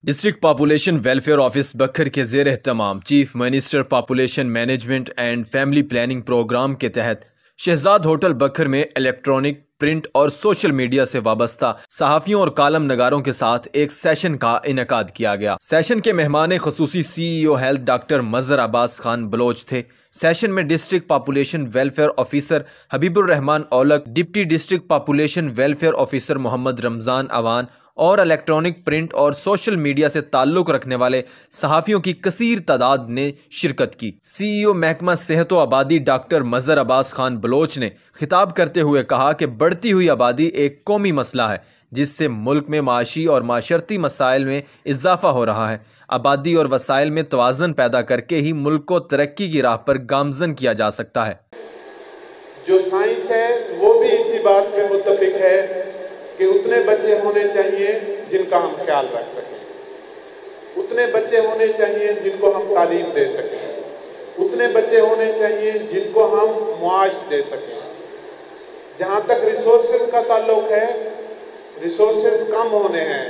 District population welfare office Bhakkar के ज़ेर एहतमाम chief minister population management and family planning programme के तहत शहजाद होटल बखर में इलेक्ट्रॉनिक, प्रिंट और सोशल मीडिया से वाबस्ता सहाफ़ियों और कालम नगारों के साथ एक सेशन का इनेकाद किया गया। सेशन के मेहमान खसूसी CEO health doctor Mazhar Abbas Khan Baloch थे। सेशन में district population welfare officer Habibur Rahman Aulakh, deputy district population welfare officer Mohammad Ramzan Awan और इलेक्ट्रॉनिक, प्रिंट और सोशल मीडिया से ताल्लुक़ रखने वाले सहाफ़ियों की कसीर तादाद ने शिरकत की। CEO महकमा सेहत व आबादी डॉक्टर मजहर अब्बास खान बलोच ने खिताब करते हुए कहा कि बढ़ती हुई आबादी एक कौमी मसला है जिससे मुल्क में माशी और माशरती मसाइल में इजाफा हो रहा है। आबादी और वसाइल में तवाज़न पैदा करके ही मुल्क को तरक्की की राह पर गामजन किया जा सकता है। जो साइंस है वो भी इसी बात पे मुत्तफिक है कि उतने बच्चे होने चाहिए जिनका हम ख्याल रख सकें, उतने बच्चे होने चाहिए जिनको हम तालीम दे सकें, उतने बच्चे होने चाहिए जिनको हम मुआश दे सकें। जहाँ तक रिसोर्सेज का ताल्लुक है, रिसोर्सेज कम होने हैं,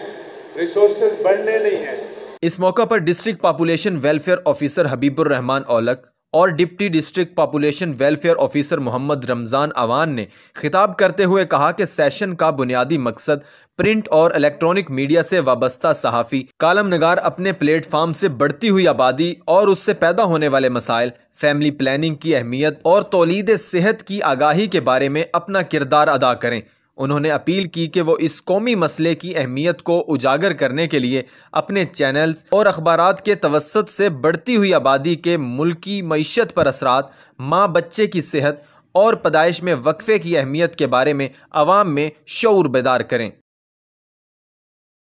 रिसोर्सेज बढ़ने नहीं हैं। इस मौका पर district population welfare officer Habibur Rahman Aulakh और deputy district population welfare officer Mohammad Ramzan Awan ने खिताब करते हुए कहा कि सेशन का बुनियादी मकसद प्रिंट और इलेक्ट्रॉनिक मीडिया से वाबस्ता सहाफ़ी, कालम नगार अपने प्लेटफार्म से बढ़ती हुई आबादी और उससे पैदा होने वाले मसाइल, फैमिली प्लानिंग की अहमियत और तौलीद सेहत की आगाही के बारे में अपना किरदार अदा करें। उन्होंने अपील की कि वो इस कौमी मसले की अहमियत को उजागर करने के लिए अपने चैनल्स और अखबारात के तवस्सुत से बढ़ती हुई आबादी के मुल्की मईशत पर असरात, माँ बच्चे की सेहत और पैदाइश में वक्फे की अहमियत के बारे में अवाम में शऊर बेदार करें।